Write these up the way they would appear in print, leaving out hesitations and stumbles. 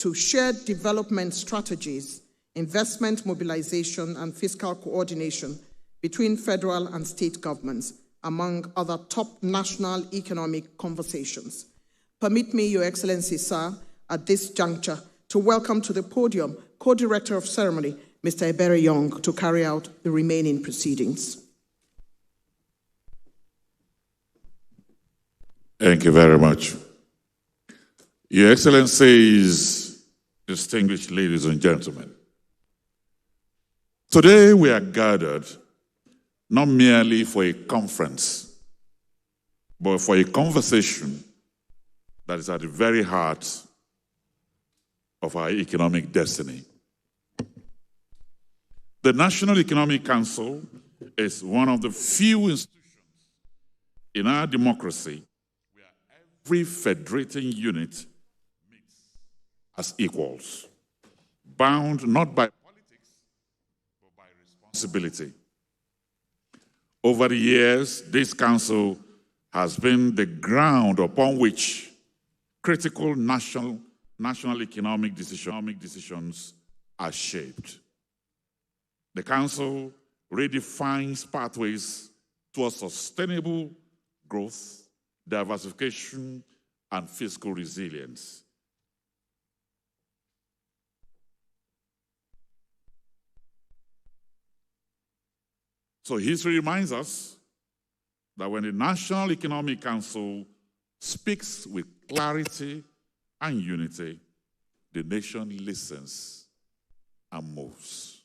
to shared development strategies, investment mobilization, and fiscal coordination between federal and state governments, among other top national economic conversations. Permit me, Your Excellency, sir, at this juncture, to welcome to the podium Co-Director of Ceremony, Mr. Ebere Young, to carry out the remaining proceedings. Thank you very much. Your Excellencies, distinguished ladies and gentlemen, today we are gathered not merely for a conference, but for a conversation that is at the very heart of our economic destiny. The National Economic Council is one of the few institutions in our democracy where every federating unit meets as equals, bound not by politics, but by responsibility. Over the years, this council has been the ground upon which critical national economic decisions are shaped. The council redefines pathways towards sustainable growth, diversification, and fiscal resilience. So history reminds us that when the National Economic Council speaks with clarity and unity, the nation listens and moves.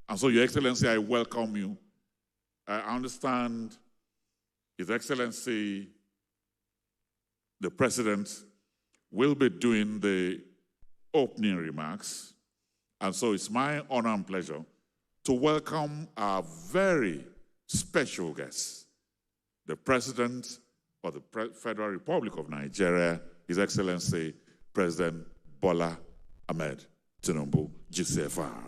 And so, Your Excellency, I welcome you. I understand His Excellency, the President, will be doing the opening remarks. And so it's my honor and pleasure to welcome our very special guest, the President of the Federal Republic of Nigeria, His Excellency, President Bola Ahmed Tinubu, GCFR.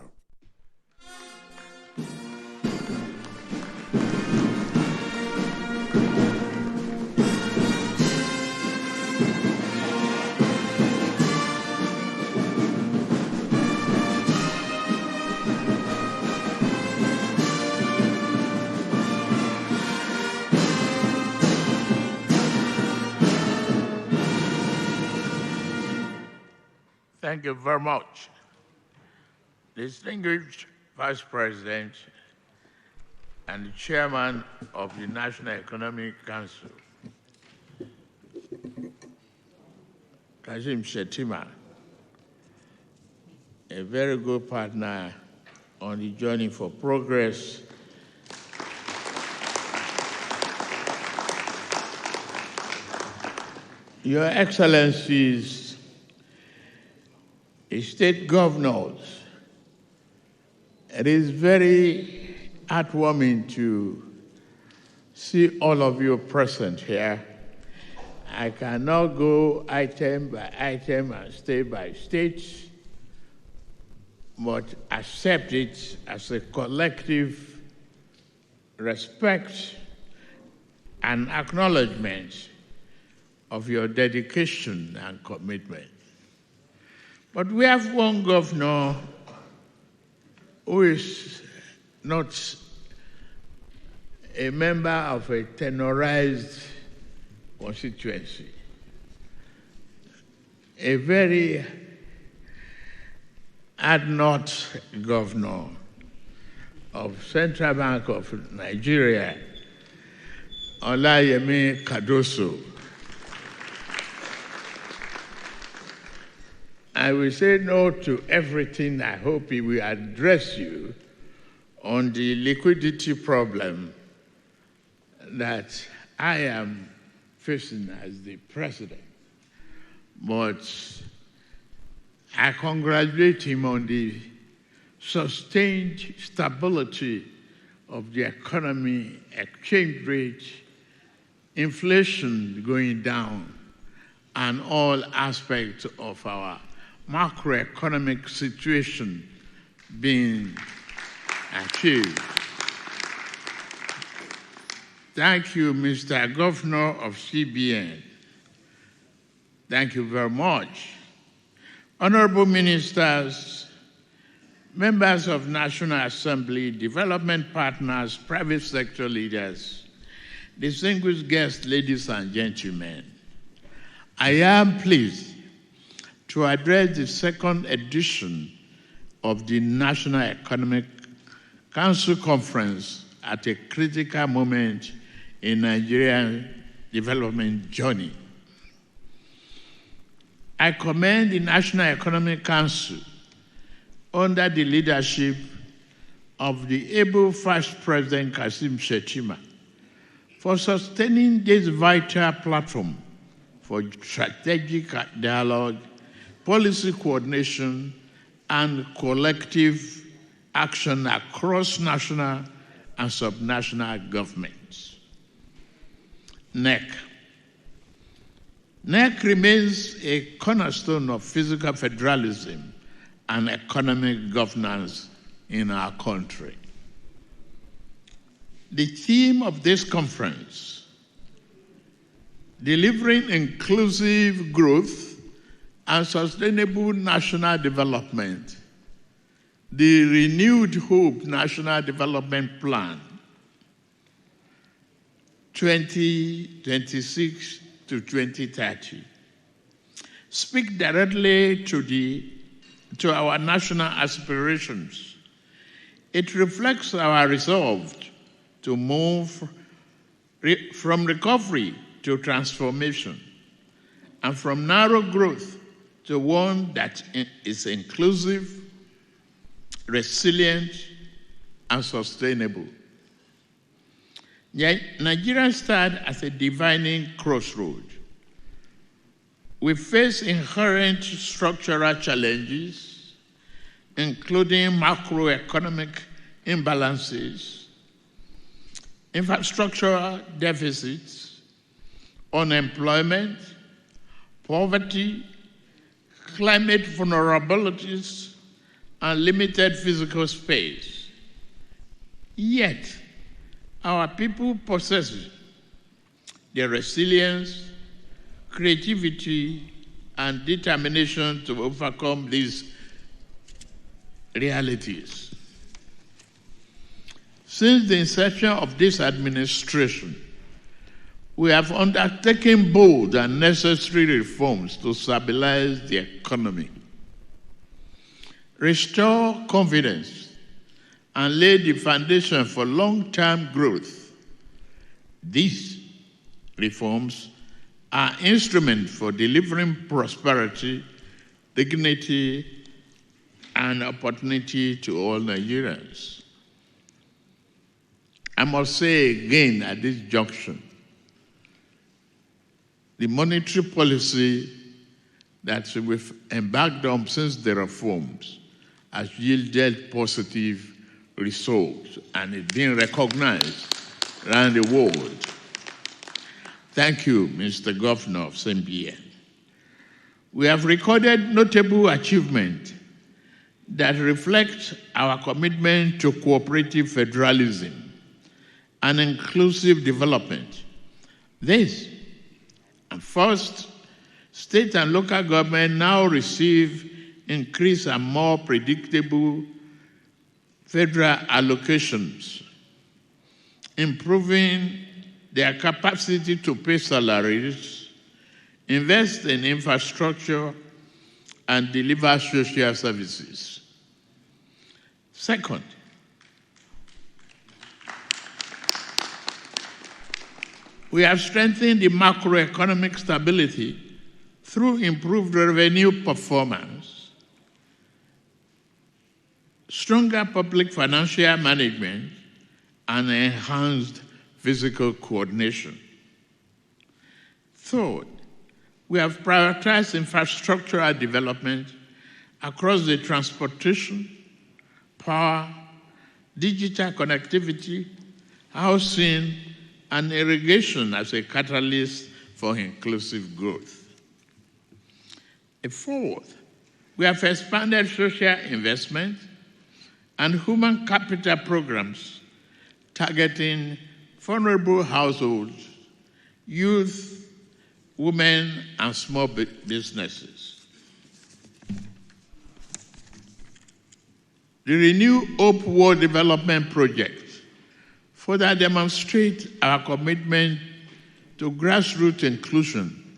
Thank you very much. Distinguished Vice President and the Chairman of the National Economic Council, Kashim Shettima, a very good partner on the journey for progress. Your Excellencies, state governors, it is very heartwarming to see all of you present here. I cannot go item by item and state by state, but accept it as a collective respect and acknowledgement of your dedication and commitment. But we have one governor who is not a member of a tenorized constituency, a very ad-not governor of Central Bank of Nigeria, Olayemi Cardoso. I will say no to everything. I hope he will address you on the liquidity problem that I am facing as the president. But I congratulate him on the sustained stability of the economy, exchange rate, inflation going down, and all aspects of our macroeconomic situation being achieved. Thank you, Mr. Governor of CBN. Thank you very much. Honorable Ministers, members of National Assembly, development partners, private sector leaders, distinguished guests, ladies and gentlemen, I am pleased to address the second edition of the National Economic Council Conference at a critical moment in Nigeria's development journey. I commend the National Economic Council under the leadership of the able Vice President NACCIMA for sustaining this vital platform for strategic dialogue, policy coordination, and collective action across national and subnational governments. NEC remains a cornerstone of physical federalism and economic governance in our country. The theme of this conference, delivering inclusive growth and sustainable national development, the Renewed Hope National Development Plan 2026 to 2030, speak directly to our national aspirations. It reflects our resolve to move from recovery to transformation, and from narrow growth to one that is inclusive, resilient, and sustainable. Nigeria stands at a defining crossroad. We face inherent structural challenges, including macroeconomic imbalances, infrastructural deficits, unemployment, poverty, climate vulnerabilities, and limited physical space. Yet, our people possess the resilience, creativity, and determination to overcome these realities. Since the inception of this administration, we have undertaken bold and necessary reforms to stabilize the economy, restore confidence, and lay the foundation for long-term growth. These reforms are instruments for delivering prosperity, dignity, and opportunity to all Nigerians. I must say again at this junction, the monetary policy that we've embarked on since the reforms has yielded positive results, and it's being recognized around the world. Thank you, Mr. Governor of CBN. We have recorded notable achievements that reflect our commitment to cooperative federalism and inclusive development. This, and first, state and local government now receive increased and more predictable federal allocations, improving their capacity to pay salaries, invest in infrastructure, and deliver social services. Second, we have strengthened the macroeconomic stability through improved revenue performance, stronger public financial management, and enhanced physical coordination. Third, we have prioritized infrastructural development across the transportation, power, digital connectivity, housing, and irrigation as a catalyst for inclusive growth. Fourth, we have expanded social investment and human capital programs targeting vulnerable households, youth, women, and small businesses. The Renew Hope World Development Project further demonstrates our commitment to grassroots inclusion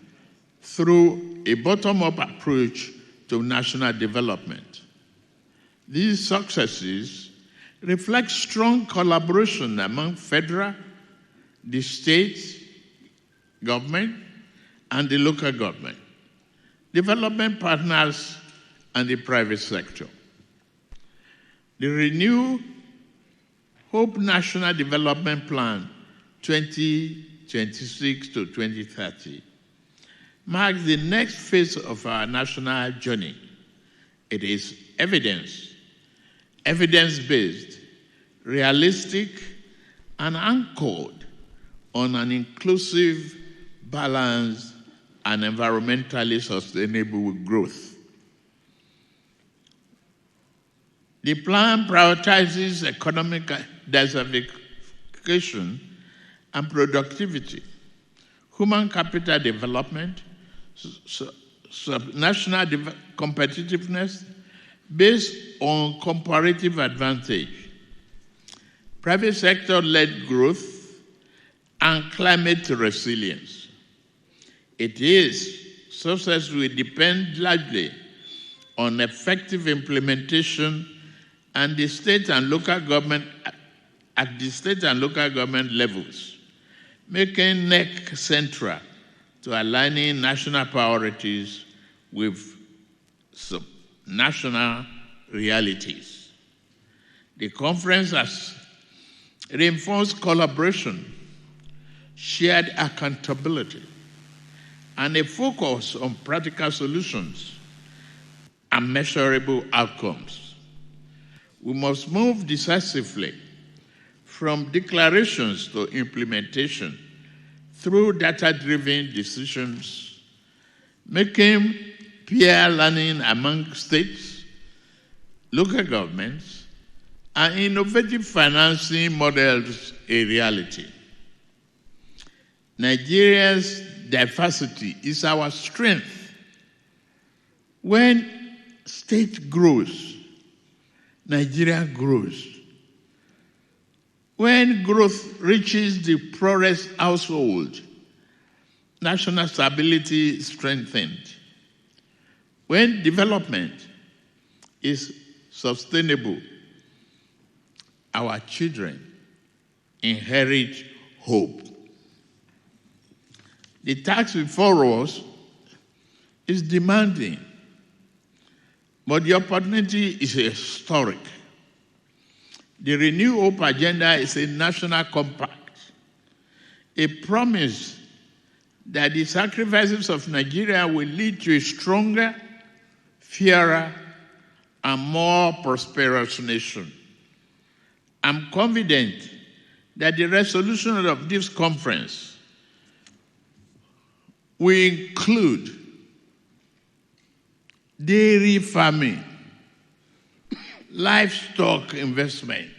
through a bottom-up approach to national development. These successes reflect strong collaboration among federal, the state government, and the local government, development partners, and the private sector. The Renew Hope National Development Plan 2026 to 2030 marks the next phase of our national journey. It is evidence-based, realistic, and anchored on an inclusive, balanced, and environmentally sustainable growth. The plan prioritizes economic diversification and productivity, human capital development, national competitiveness based on comparative advantage, private sector-led growth, and climate resilience. Success will depend largely on effective implementation and the state and local government at the state and local government levels, making NEC central to aligning national priorities with national realities. The conference has reinforced collaboration, shared accountability, and a focus on practical solutions and measurable outcomes. We must move decisively from declarations to implementation through data-driven decisions, making peer learning among states, local governments, and innovative financing models a reality. Nigeria's diversity is our strength. When state grows, Nigeria grows. When growth reaches the poorest household, national stability is strengthened. When development is sustainable, our children inherit hope. The task before us is demanding, but the opportunity is historic. The Renew Hope agenda is a national compact, a promise that the sacrifices of Nigeria will lead to a stronger, fairer, and more prosperous nation. I'm confident that the resolution of this conference will include dairy farming, livestock investment,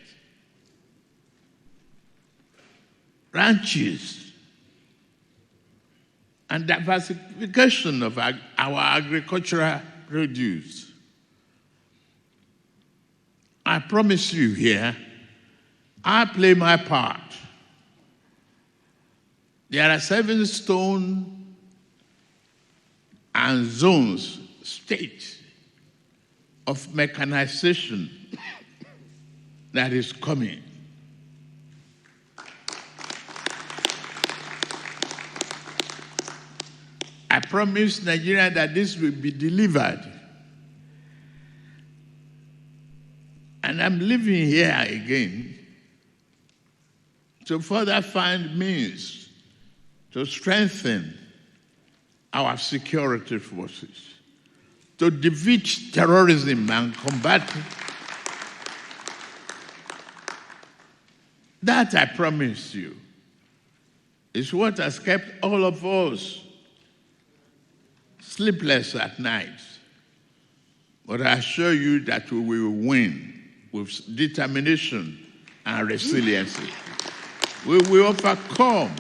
ranches, and diversification of our agricultural produce. I promise you here, I play my part. There are 7 stones and zones, states of mechanization that is coming. I promise Nigeria that this will be delivered. And I'm living here again to further find means to strengthen our security forces, to defeat terrorism and combat it. That, I promise you, is what has kept all of us sleepless at night. But I assure you that we will win with determination and resiliency. We will overcome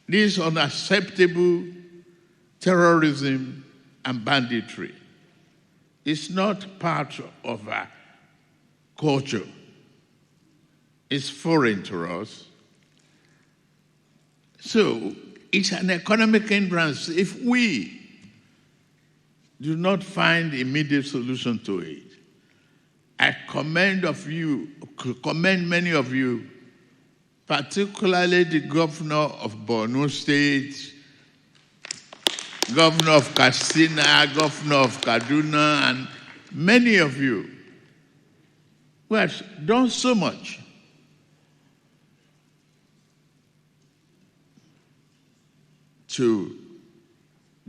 this unacceptable terrorism and banditry. It's not part of our culture. It's foreign to us. So it's an economic hindrance if we do not find immediate solution to it. I commend many of you, particularly the governor of Borno State, governor of Katsina, governor of Kaduna, and many of you who have done so much to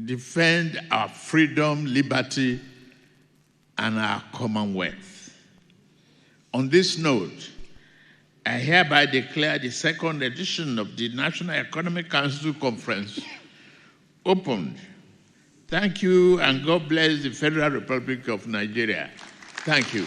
defend our freedom, liberty, and our commonwealth. On this note, I hereby declare the second edition of the National Economic Council Conference opened. Thank you, and God bless the Federal Republic of Nigeria. Thank you.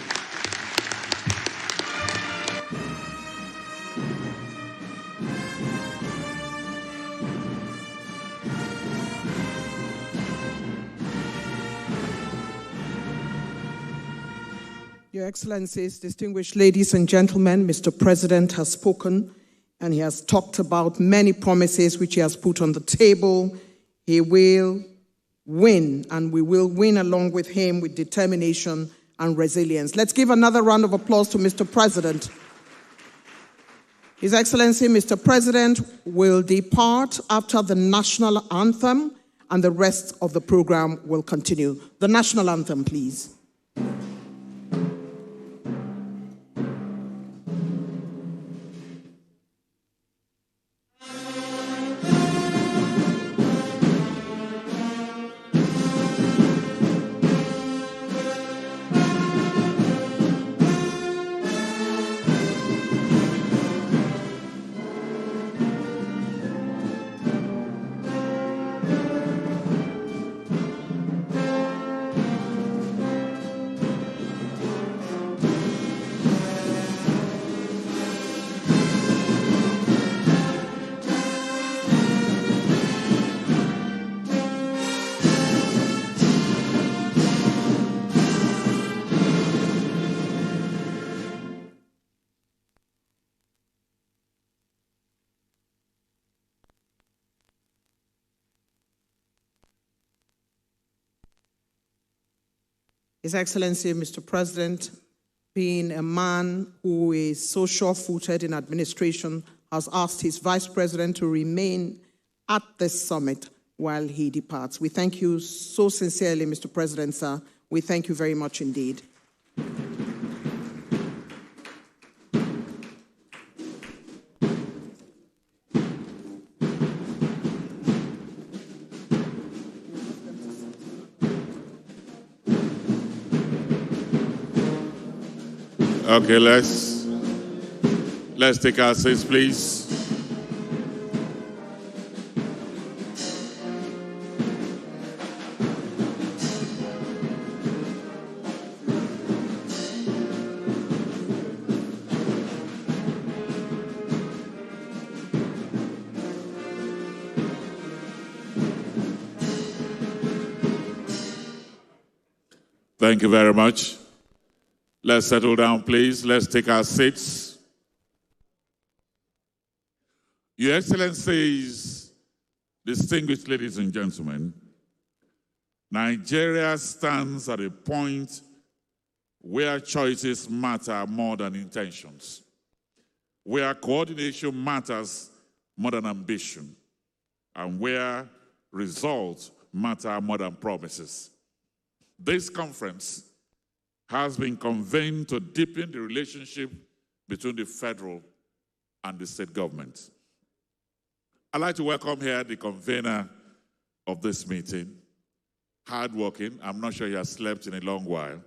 Your Excellencies, distinguished ladies and gentlemen, Mr. President has spoken, and he has talked about many promises which he has put on the table. He will win, and we will win along with him with determination and resilience. Let's give another round of applause to Mr. President. His Excellency, Mr. President, will depart after the national anthem, and the rest of the program will continue. The national anthem, please. His Excellency, Mr. President, being a man who is so sure-footed in administration, has asked his Vice President to remain at this summit while he departs. We thank you so sincerely, Mr. President, sir. We thank you very much indeed. Okay, let's take our seats, please. Thank you very much. Let's settle down, please. Let's take our seats. Your Excellencies, distinguished ladies and gentlemen, Nigeria stands at a point where choices matter more than intentions, where coordination matters more than ambition, and where results matter more than promises. This conference has been convened to deepen the relationship between the federal and the state government. I'd like to welcome here the convener of this meeting, hardworking, I'm not sure he has slept in a long while,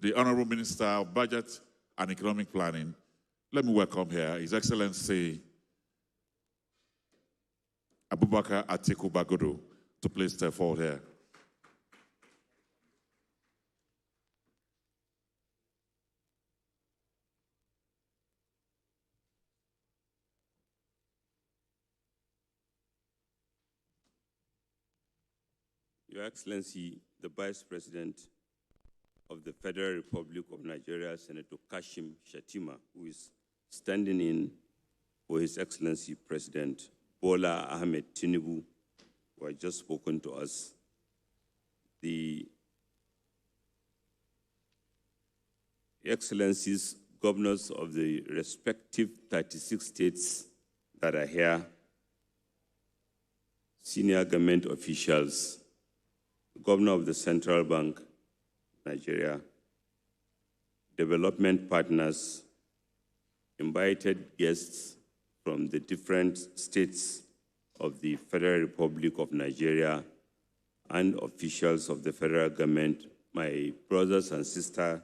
the Honorable Minister of Budget and Economic Planning. Let me welcome here His Excellency Abubakar Atiku Bagudu to please step forward here. Your Excellency, the Vice President, of the Federal Republic of Nigeria, Senator Kashim Shettima, who is standing in for His Excellency President Bola Ahmed Tinubu, who has just spoken to us. The Excellencies, governors of the respective 36 states that are here, senior government officials, the Governor of the Central Bank, Nigeria, development partners, invited guests from the different states of the Federal Republic of Nigeria, and officials of the federal government, my brothers and sisters,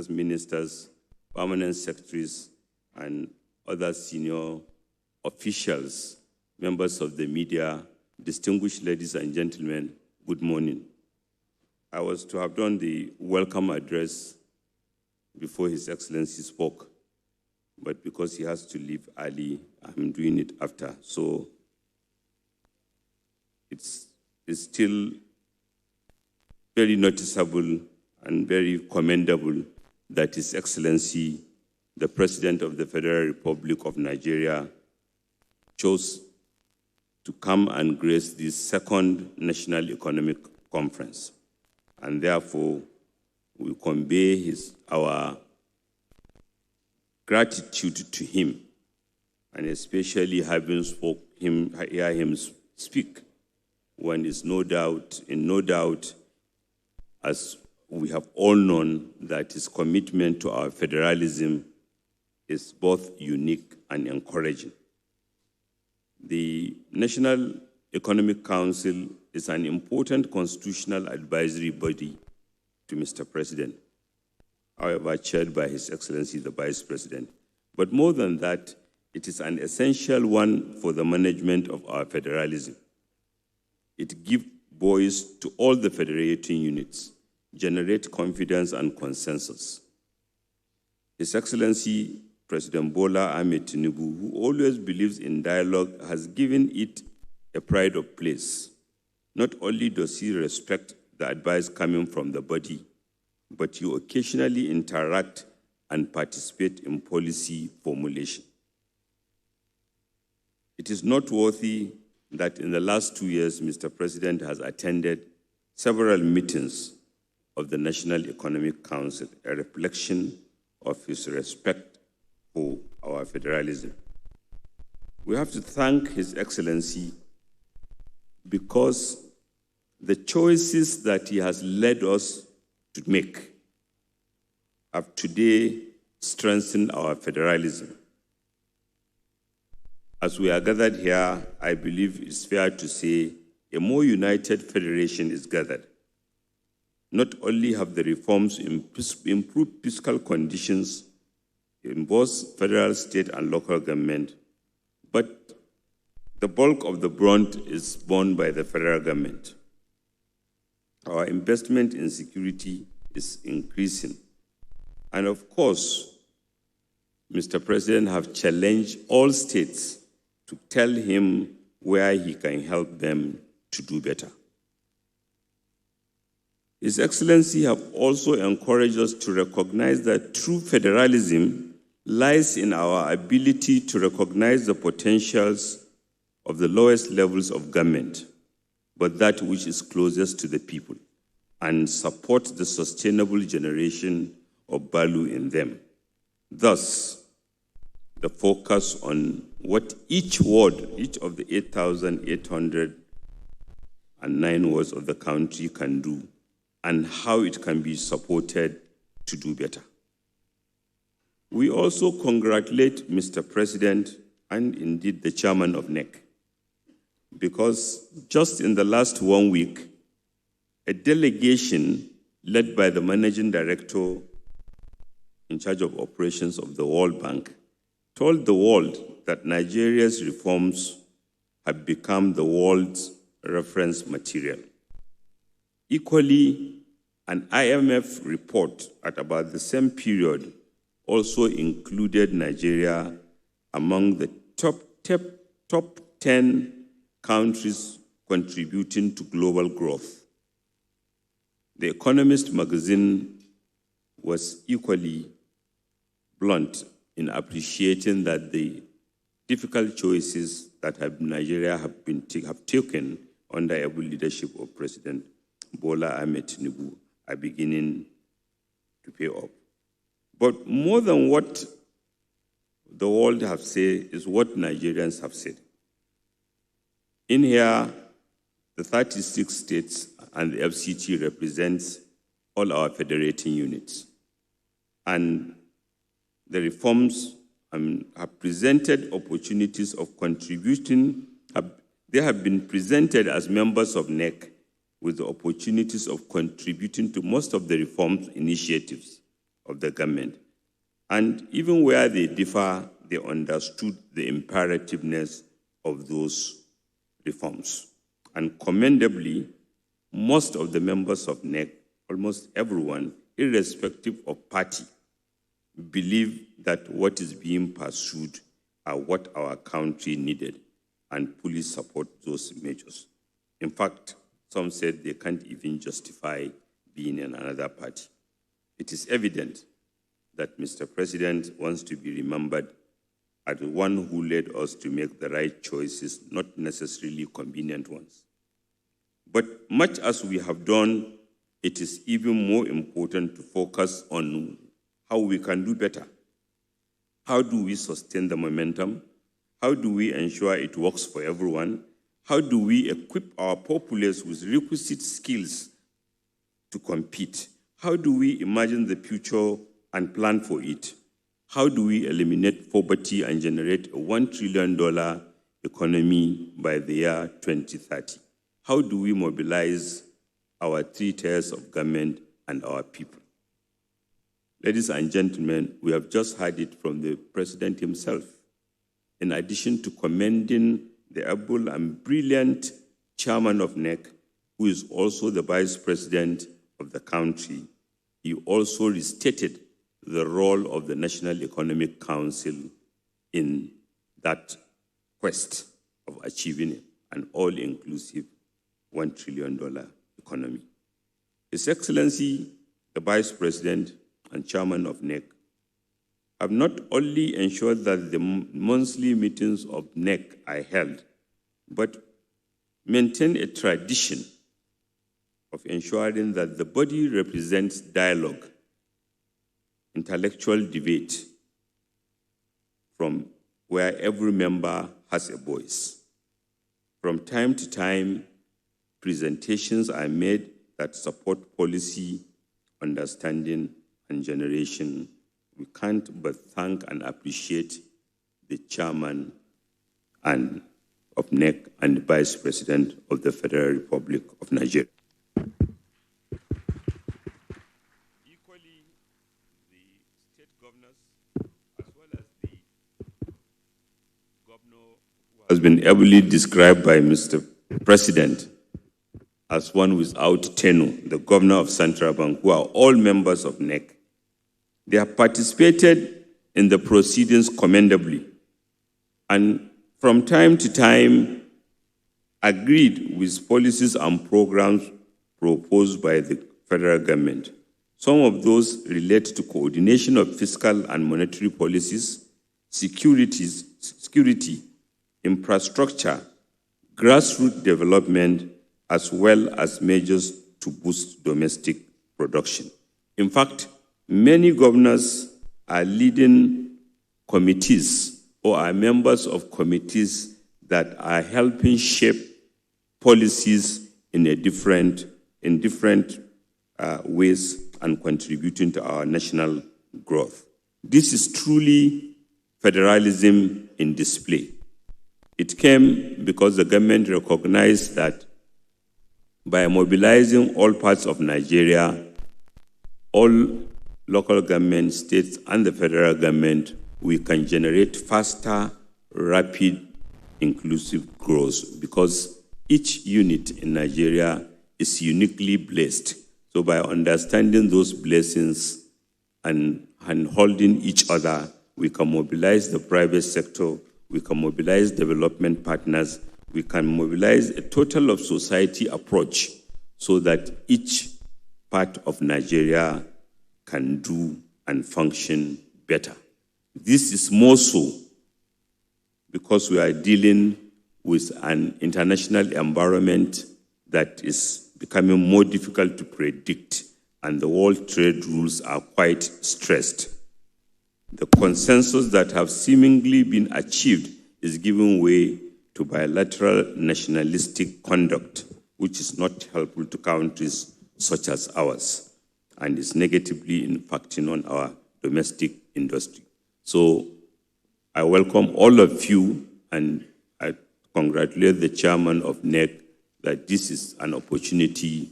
ministers, permanent secretaries, and other senior officials, members of the media, distinguished ladies and gentlemen, good morning. I was to have done the welcome address before His Excellency spoke, but because he has to leave early, I'm doing it after. So it's still very noticeable and very commendable that His Excellency, the President of the Federal Republic of Nigeria, chose to come and grace this second National Economic Conference. And therefore, we convey our gratitude to him, and especially having hear him speak when it's in no doubt, as we have all known, that his commitment to our federalism is both unique and encouraging. The National Economic Council is an important constitutional advisory body to Mr. President, however, chaired by His Excellency the Vice President. But more than that, it is an essential one for the management of our federalism. It gives voice to all the federating units, generate confidence and consensus. His Excellency President Bola Ahmed Tinubu, who always believes in dialogue, has given it a pride of place. Not only does he respect the advice coming from the body, but you occasionally interact and participate in policy formulation. It is noteworthy that in the last 2 years, Mr. President has attended several meetings of the National Economic Council, a reflection of his respect for our federalism. We have to thank His Excellency because the choices that he has led us to make have today strengthened our federalism. As we are gathered here, I believe it's fair to say a more united federation is gathered. Not only have the reforms improved fiscal conditions in both federal, state, and local government, but the bulk of the brunt is borne by the federal government. Our investment in security is increasing. And of course, Mr. President have challenged all states to tell him where he can help them to do better. His Excellency have also encouraged us to recognize that true federalism lies in our ability to recognize the potentials of the lowest levels of government, but that which is closest to the people, and support the sustainable generation of value in them. Thus, the focus on what each ward, each of the 8,809 wards of the country can do, and how it can be supported to do better. We also congratulate Mr. President and indeed the chairman of NEC, because just in the last 1 week, a delegation led by the managing director in charge of operations of the World Bank told the world that Nigeria's reforms have become the world's reference material. Equally, an IMF report at about the same period also included Nigeria among the top 10 countries contributing to global growth. The Economist magazine was equally blunt in appreciating that the difficult choices that Nigeria have taken under able leadership of President Bola Ahmed Tinubu are beginning to pay off. But more than what the world have said is what Nigerians have said. In here, the 36 states and the FCT represents all our federating units. And the reforms have presented opportunities of contributing. They have been presented as members of NEC with the opportunities of contributing to most of the reform initiatives of the government. And even where they differ, they understood the imperativeness of those reforms. And commendably, most of the members of NEC, almost everyone, irrespective of party, believe that what is being pursued are what our country needed and fully support those measures. In fact, some said they can't even justify being in another party. It is evident that Mr. President wants to be remembered as the one who led us to make the right choices, not necessarily convenient ones. But much as we have done, it is even more important to focus on how we can do better. How do we sustain the momentum? How do we ensure it works for everyone? How do we equip our populace with requisite skills to compete? How do we imagine the future and plan for it? How do we eliminate poverty and generate a $1 trillion economy by the year 2030? How do we mobilize our 3 tiers of government and our people? Ladies and gentlemen, we have just heard it from the President himself. In addition to commending the able and brilliant chairman of NEC, who is also the Vice President of the country, he also restated the role of the National Economic Council in that quest of achieving an all-inclusive $1 trillion economy. His Excellency, the Vice President and Chairman of NEC, have not only ensured that the monthly meetings of NEC are held, but maintain a tradition of ensuring that the body represents dialogue, intellectual debate, from where every member has a voice. From time to time, presentations are made that support policy, understanding, and generation. We can't but thank and appreciate the chairman of NEC and the Vice President of the Federal Republic of Nigeria. Equally, the state governors, as well as the governor who has been ably described by Mr. President as one without tenure, the governor of Central Bank, who are all members of NEC. They have participated in the proceedings commendably, and from time to time agreed with policies and programs proposed by the federal government. Some of those relate to coordination of fiscal and monetary policies, security, infrastructure, grassroots development, as well as measures to boost domestic production. In fact, many governors are leading committees or are members of committees that are helping shape policies in different ways and contributing to our national growth. This is truly federalism in display. It came because the government recognized that by mobilizing all parts of Nigeria, all local government, states, and the federal government, we can generate faster, rapid, inclusive growth because each unit in Nigeria is uniquely blessed. So by understanding those blessings and holding each other, we can mobilize the private sector, we can mobilize development partners, we can mobilize a total of society approach so that each part of Nigeria can do and function better. This is more so because we are dealing with an international environment that is becoming more difficult to predict, and the world trade rules are quite stressed. The consensus that have seemingly been achieved is giving way to bilateral nationalistic conduct, which is not helpful to countries such as ours and is negatively impacting on our domestic industry. So I welcome all of you, and I congratulate the chairman of NEC that this is an opportunity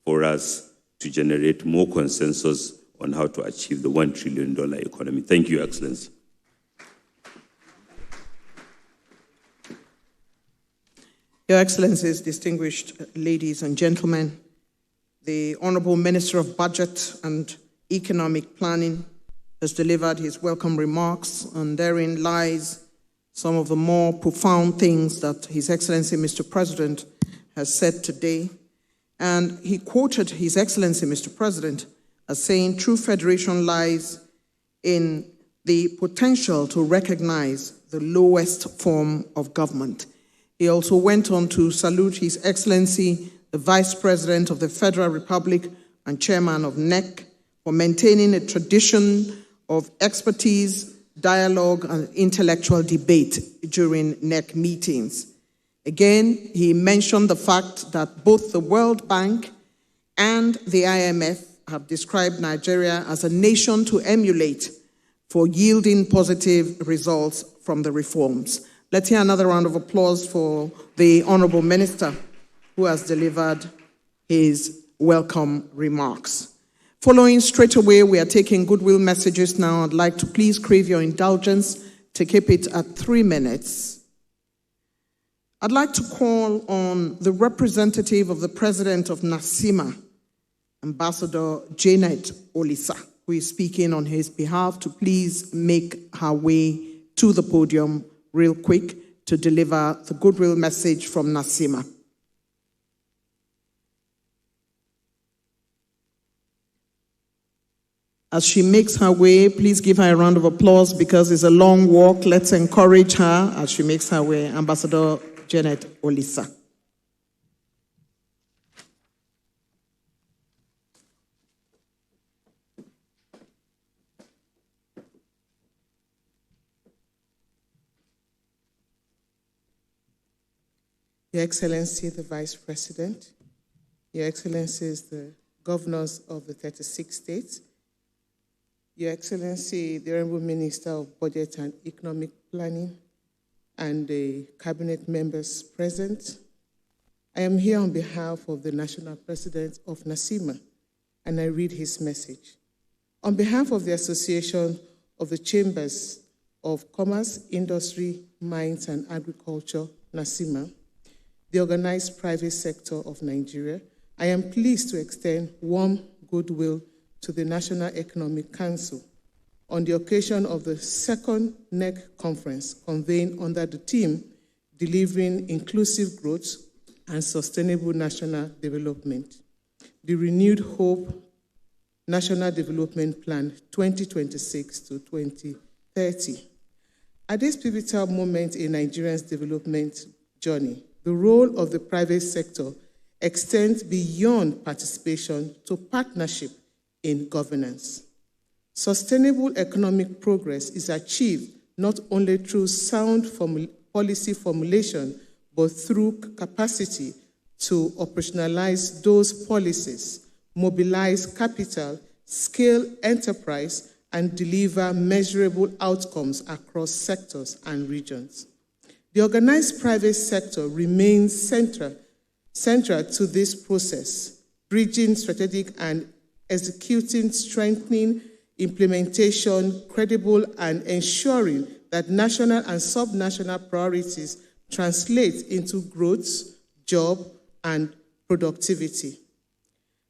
for us to generate more consensus on how to achieve the $1 trillion economy. Thank you, Excellency. Your Excellencies, distinguished ladies and gentlemen, the Honorable Minister of Budget and Economic Planning has delivered his welcome remarks, and therein lies some of the more profound things that His Excellency Mr. President has said today. And he quoted His Excellency Mr. President as saying, true federation lies in the potential to recognize the lowest form of government. He also went on to salute His Excellency, the Vice President of the Federal Republic and Chairman of NEC, for maintaining a tradition of expertise, dialogue, and intellectual debate during NEC meetings. Again, he mentioned the fact that both the World Bank and the IMF have described Nigeria as a nation to emulate for yielding positive results from the reforms. Let's hear another round of applause for the Honorable Minister who has delivered his welcome remarks. Following straight away, we are taking Goodwill messages now. I'd like to please crave your indulgence to keep it at 3 minutes. I'd like to call on the representative of the President of NACCIMA, Ambassador Janet Olisa, who is speaking on his behalf, to please make her way to the podium real quick to deliver the Goodwill message from NACCIMA. As she makes her way, please give her a round of applause because it's a long walk. Let's encourage her as she makes her way. Ambassador Janet Olisa. Your Excellency, the Vice President, Your Excellencies, the Governors of the 36 states, Your Excellency, the Honorable Minister of Budget and Economic Planning, and the Cabinet members present, I am here on behalf of the National President of NACCIMA, and I read his message. On behalf of the Association of the Chambers of Commerce, Industry, Mines, and Agriculture, NACCIMA, the organized private sector of Nigeria, I am pleased to extend warm goodwill to the National Economic Council on the occasion of the second NEC conference convened under the theme, Delivering Inclusive Growth and Sustainable National Development, the Renewed Hope National Development Plan 2026 to 2030. At this pivotal moment in Nigeria's development journey, the role of the private sector extends beyond participation to partnership in governance. Sustainable economic progress is achieved not only through sound policy formulation, but through capacity to operationalize those policies, mobilize capital, scale enterprise, and deliver measurable outcomes across sectors and regions. The organized private sector remains central to this process, bridging strategic and executing, strengthening, implementation, credible, and ensuring that national and sub-national priorities translate into growth, job, and productivity.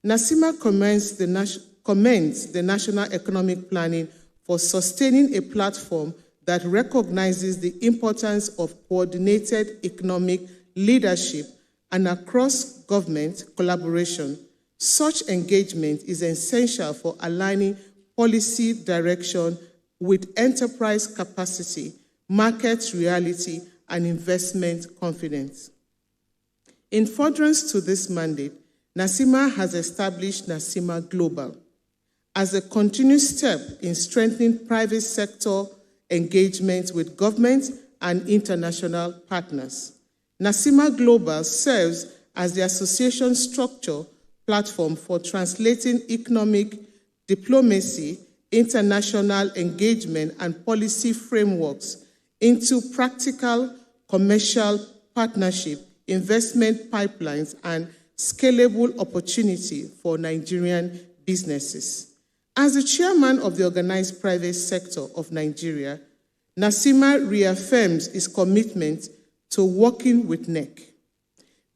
NACCIMA commends the National Economic Planning for sustaining a platform that recognizes the importance of coordinated economic leadership and across-government collaboration. Such engagement is essential for aligning policy direction with enterprise capacity, market reality, and investment confidence. In furtherance to this mandate, NACCIMA has established NACCIMA Global as a continuous step in strengthening private sector engagement with government and international partners. NACCIMA Global serves as the association structure platform for translating economic diplomacy, international engagement, and policy frameworks into practical commercial partnership, investment pipelines, and scalable opportunity for Nigerian businesses. As the chairman of the organized private sector of Nigeria, NACCIMA reaffirms its commitment to working with NEC,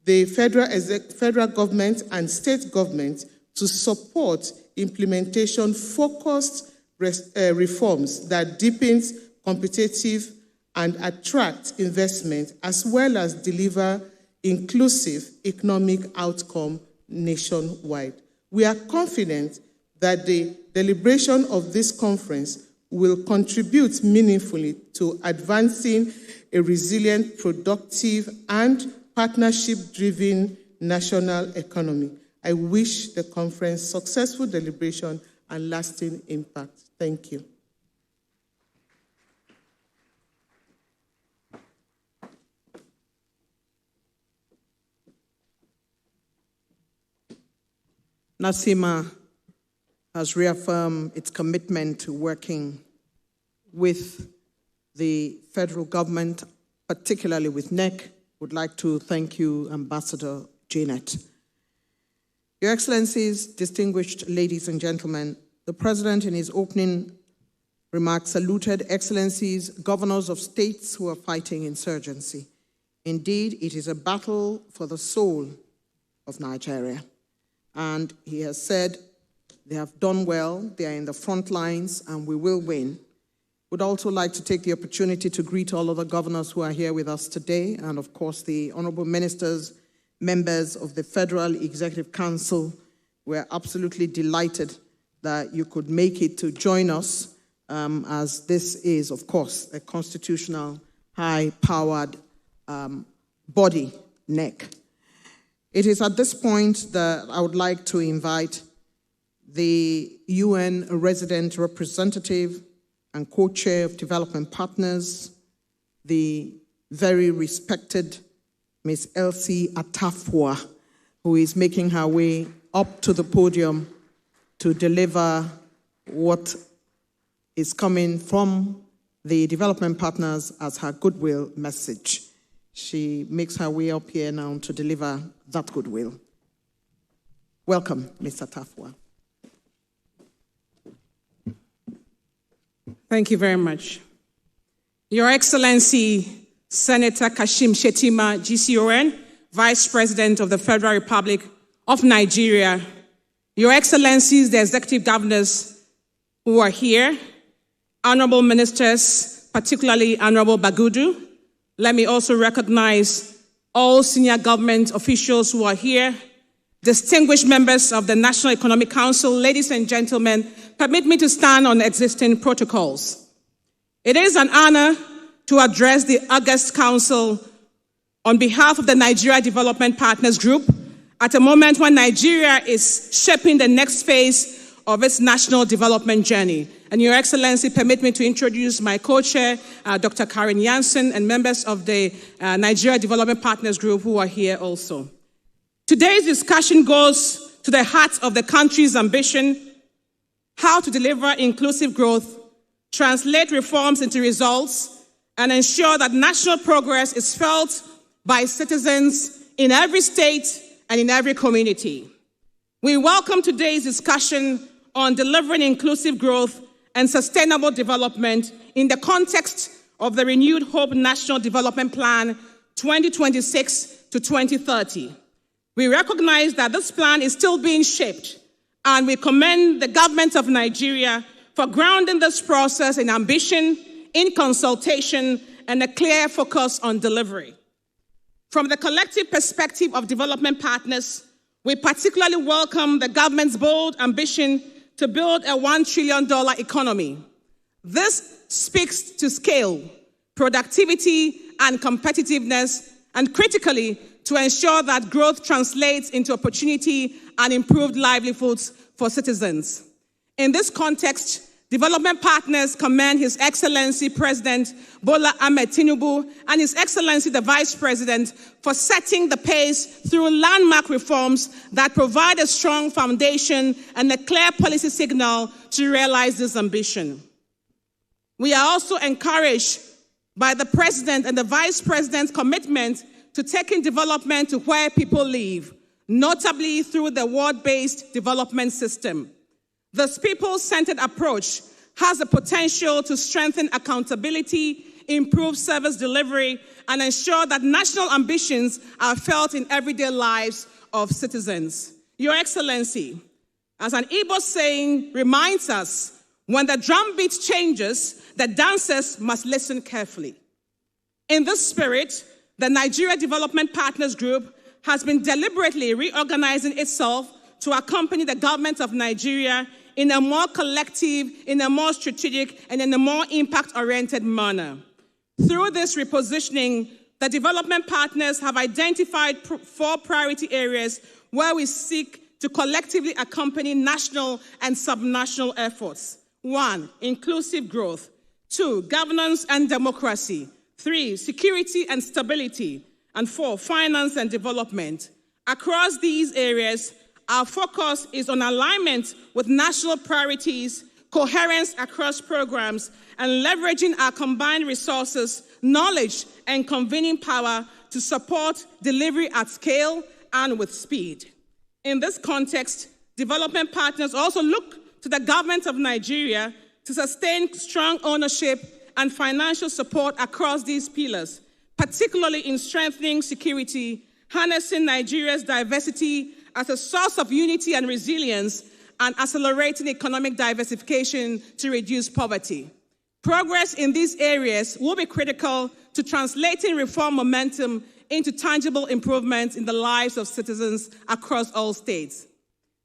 the federal government and state government, to support implementation-focused reforms that deepens competitive and attract investment, as well as deliver inclusive economic outcome nationwide. We are confident that the deliberation of this conference will contribute meaningfully to advancing a resilient, productive, and partnership-driven national economy. I wish the conference successful deliberation and lasting impact. Thank you. NACCIMA has reaffirmed its commitment to working with the federal government, particularly with NEC. Would like to thank you, Ambassador Janet. Your Excellencies, distinguished ladies and gentlemen, the President in his opening remarks saluted Excellencies, governors of states who are fighting insurgency. Indeed, it is a battle for the soul of Nigeria. And he has said they have done well, they are in the front lines, and we will win. Would also like to take the opportunity to greet all of the governors who are here with us today, and of course the honorable ministers, members of the Federal Executive Council. We're absolutely delighted that you could make it to join us, as this is, of course, a constitutional, high-powered body, NEC. It is at this point that I would like to invite the UN resident representative and co-chair of development partners, the very respected Ms. Elsie Atafua, who is making her way up to the podium to deliver what is coming from the development partners as her goodwill message. She makes her way up here now to deliver that goodwill. Welcome, Ms. Atafua. Thank you very much. Your Excellency, Senator Kashim Shettima, GCON, Vice President of the Federal Republic of Nigeria, Your Excellencies, the Executive Governors who are here, Honorable Ministers, particularly Honorable Bagudu. Let me also recognize all senior government officials who are here, distinguished members of the National Economic Council, ladies and gentlemen, permit me to stand on existing protocols. It is an honor to address the August Council on behalf of the Nigeria Development Partners Group at a moment when Nigeria is shaping the next phase of its national development journey. And Your Excellency, permit me to introduce my co-chair, Dr. Karen Jansen, and members of the Nigeria Development Partners Group who are here also. Today's discussion goes to the heart of the country's ambition: how to deliver inclusive growth, translate reforms into results, and ensure that national progress is felt by citizens in every state and in every community. We welcome today's discussion on delivering inclusive growth and sustainable development in the context of the renewed Hope National Development Plan 2026 to 2030. We recognize that this plan is still being shaped, and we commend the government of Nigeria for grounding this process in ambition, in consultation, and a clear focus on delivery. From the collective perspective of development partners, we particularly welcome the government's bold ambition to build a $1 trillion economy. This speaks to scale, productivity, and competitiveness, and critically, to ensure that growth translates into opportunity and improved livelihoods for citizens. In this context, development partners commend His Excellency President Bola Ahmed Tinubu and His Excellency the Vice President for setting the pace through landmark reforms that provide a strong foundation and a clear policy signal to realize this ambition. We are also encouraged by the President and the Vice President's commitment to taking development to where people live, notably through the ward-based development system. This people-centered approach has the potential to strengthen accountability, improve service delivery, and ensure that national ambitions are felt in everyday lives of citizens. Your Excellency, as an Igbo saying reminds us, when the drumbeat changes, the dancers must listen carefully. In this spirit, the Nigeria Development Partners Group has been deliberately reorganizing itself to accompany the government of Nigeria in a more collective, in a more strategic, and in a more impact-oriented manner. Through this repositioning, the development partners have identified 4 priority areas where we seek to collectively accompany national and subnational efforts. 1, inclusive growth. 2, governance and democracy. 3, security and stability. And 4, finance and development. Across these areas, our focus is on alignment with national priorities, coherence across programs, and leveraging our combined resources, knowledge, and convening power to support delivery at scale and with speed. In this context, development partners also look to the government of Nigeria to sustain strong ownership and financial support across these pillars, particularly in strengthening security, harnessing Nigeria's diversity as a source of unity and resilience, and accelerating economic diversification to reduce poverty. Progress in these areas will be critical to translating reform momentum into tangible improvements in the lives of citizens across all states.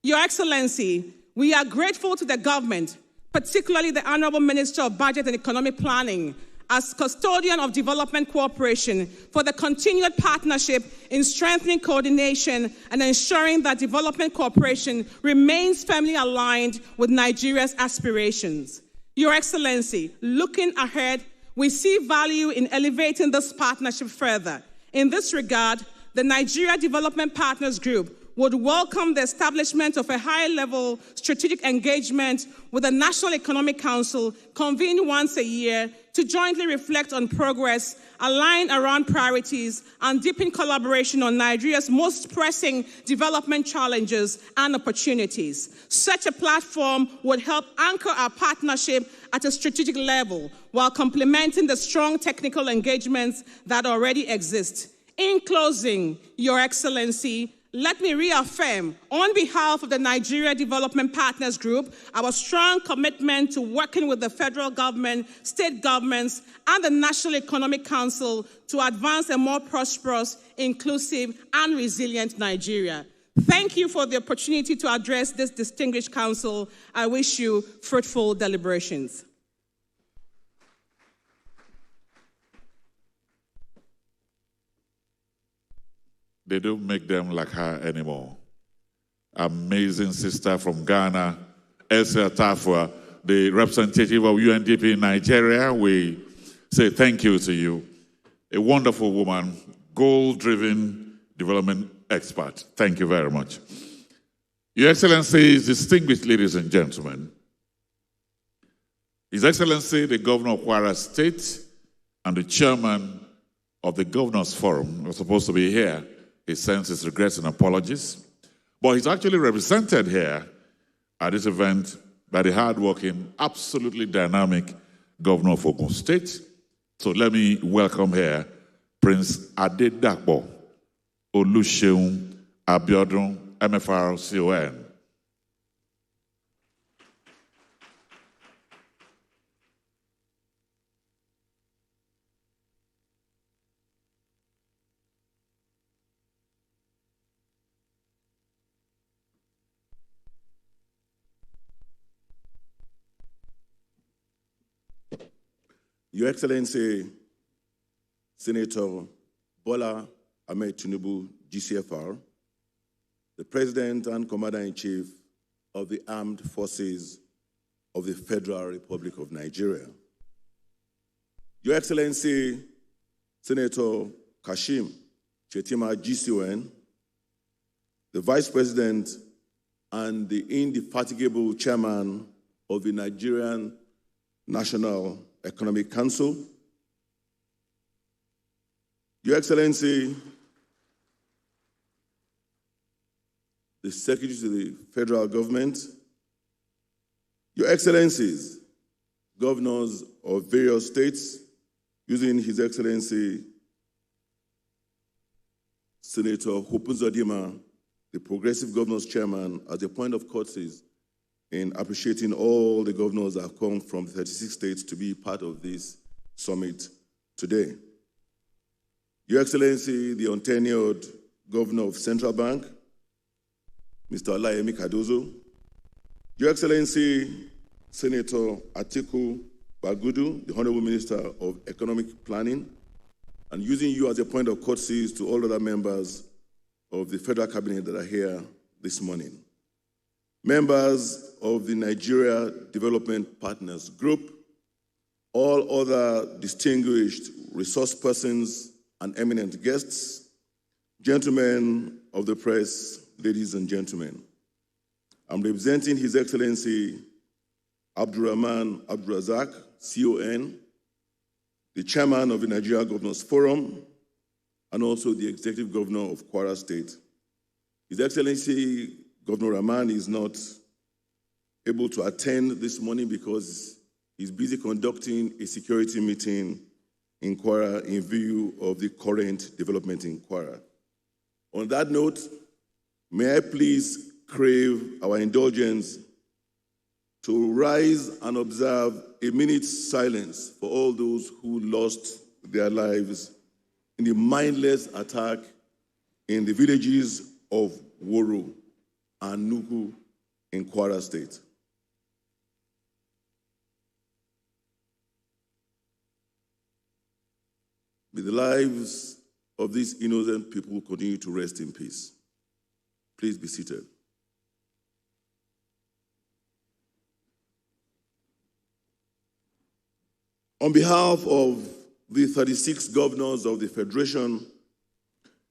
Your Excellency, we are grateful to the government, particularly the Honorable Minister of Budget and Economic Planning, as custodian of development cooperation, for the continued partnership in strengthening coordination and ensuring that development cooperation remains firmly aligned with Nigeria's aspirations. Your Excellency, looking ahead, we see value in elevating this partnership further. In this regard, the Nigeria Development Partners Group would welcome the establishment of a high-level strategic engagement with the National Economic Council convened once a year to jointly reflect on progress, align around priorities, and deepen collaboration on Nigeria's most pressing development challenges and opportunities. Such a platform would help anchor our partnership at a strategic level while complementing the strong technical engagements that already exist. In closing, Your Excellency, let me reaffirm, on behalf of the Nigeria Development Partners Group, our strong commitment to working with the federal government, state governments, and the National Economic Council to advance a more prosperous, inclusive, and resilient Nigeria. Thank you for the opportunity to address this distinguished council. I wish you fruitful deliberations. They don't make them like her anymore. Amazing sister from Ghana, Elsa Tafwa, the representative of UNDP in Nigeria. We say thank you to you. A wonderful woman, goal-driven development expert. Thank you very much. Your Excellencies, distinguished ladies and gentlemen, His Excellency, the Governor of Kwara State and the Chairman of the Governors Forum was supposed to be here. He sends his regrets and apologies. But he's actually represented here at this event by the hardworking, absolutely dynamic Governor of Ogun State. So let me welcome here Prince Adedakbo Oluseun Abiodun, MFR-CON. Your Excellency, Senator Bola Ahmed Tinubu, GCFR, the President and Commander-in-Chief of the Armed Forces of the Federal Republic of Nigeria. Your Excellency, Senator Kashim Shettima, GCON, the Vice President and the indefatigable Chairman of the Nigerian National Economic Council. Your Excellency, the Secretary to the Federal Government, Your Excellencies, Governors of various states, using His Excellency Senator Uzodimma, the Progressive Governors Chairman, as a point of courtesy in appreciating all the governors that have come from 36 states to be part of this summit today. Your Excellency, the untenured Governor of Central Bank, Mr. Olayemi Cardozo, Your Excellency, Senator Atiku Bagudu, the Honorable Minister of Economic Planning, and using you as a point of courtesy to all other members of the Federal Cabinet that are here this morning. Members of the Nigeria Development Partners Group, all other distinguished resource persons and eminent guests, gentlemen of the press, ladies and gentlemen. I'm representing His Excellency Abdurrahman Abdurazak, CON, the Chairman of the Nigeria Governors Forum, and also the Executive Governor of Kwara State. His Excellency Governor Rahman is not able to attend this morning because he's busy conducting a security meeting in Kwara in view of the current development in Kwara. On that note, may I please crave our indulgence to rise and observe a minute's silence for all those who lost their lives in the mindless attack in the villages of Woro and Nuku in Kwara State. May the lives of these innocent people continue to rest in peace. Please be seated. On behalf of the 36 governors of the Federation,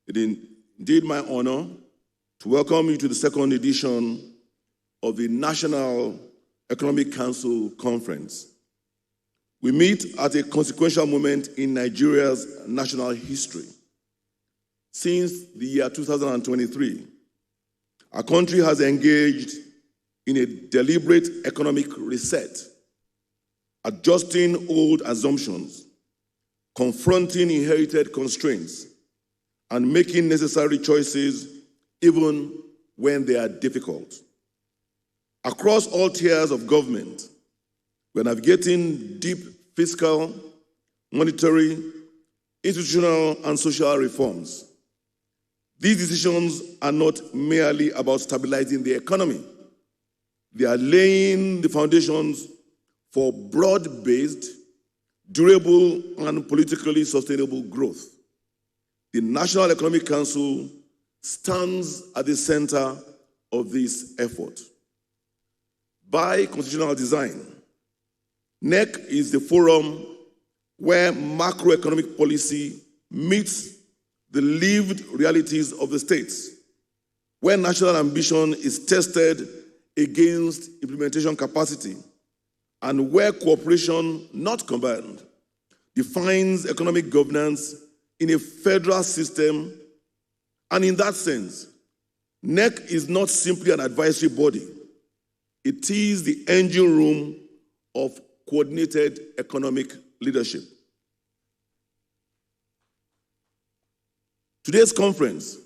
it is indeed my honor to welcome you to the second edition of the National Economic Council Conference. We meet at a consequential moment in Nigeria's national history. Since the year 2023, our country has engaged in a deliberate economic reset, adjusting old assumptions, confronting inherited constraints, and making necessary choices even when they are difficult. Across all tiers of government, we're navigating deep fiscal, monetary, institutional, and social reforms. These decisions are not merely about stabilizing the economy. They are laying the foundations for broad-based, durable, and politically sustainable growth. The National Economic Council stands at the center of this effort. By constitutional design, NEC is the forum where macroeconomic policy meets the lived realities of the states, where national ambition is tested against implementation capacity, and where cooperation, not combined, defines economic governance in a federal system. And in that sense, NEC is not simply an advisory body. It is the engine room of coordinated economic leadership. Today's conference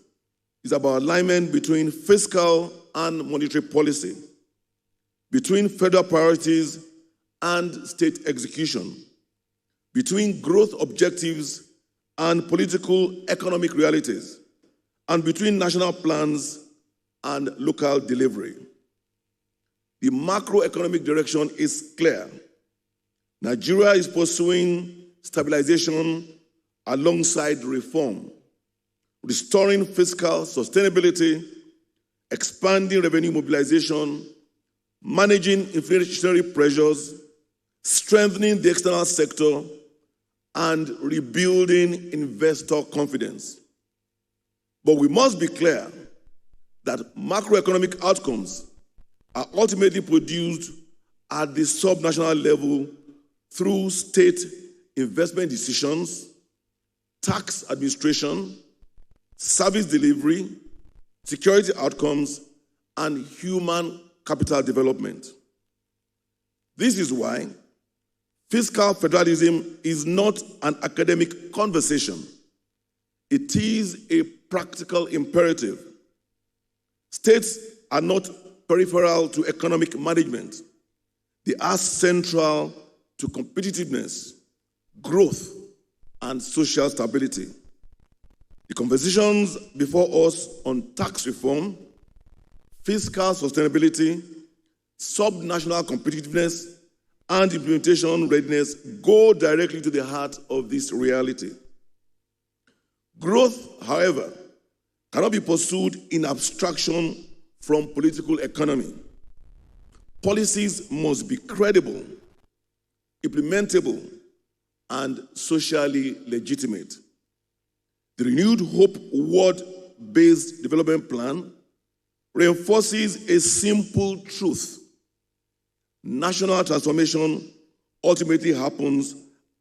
is about alignment between fiscal and monetary policy, between federal priorities and state execution, between growth objectives and political economic realities, and between national plans and local delivery. The macroeconomic direction is clear. Nigeria is pursuing stabilization alongside reform, restoring fiscal sustainability, expanding revenue mobilization, managing inflationary pressures, strengthening the external sector, and rebuilding investor confidence. But we must be clear that macroeconomic outcomes are ultimately produced at the subnational level through state investment decisions, tax administration, service delivery, security outcomes, and human capital development. This is why fiscal federalism is not an academic conversation. It is a practical imperative. States are not peripheral to economic management. They are central to competitiveness, growth, and social stability. The conversations before us on tax reform, fiscal sustainability, subnational competitiveness, and implementation readiness go directly to the heart of this reality. Growth, however, cannot be pursued in abstraction from political economy. Policies must be credible, implementable, and socially legitimate. The renewed Hope Word-based development plan reinforces a simple truth. National transformation ultimately happens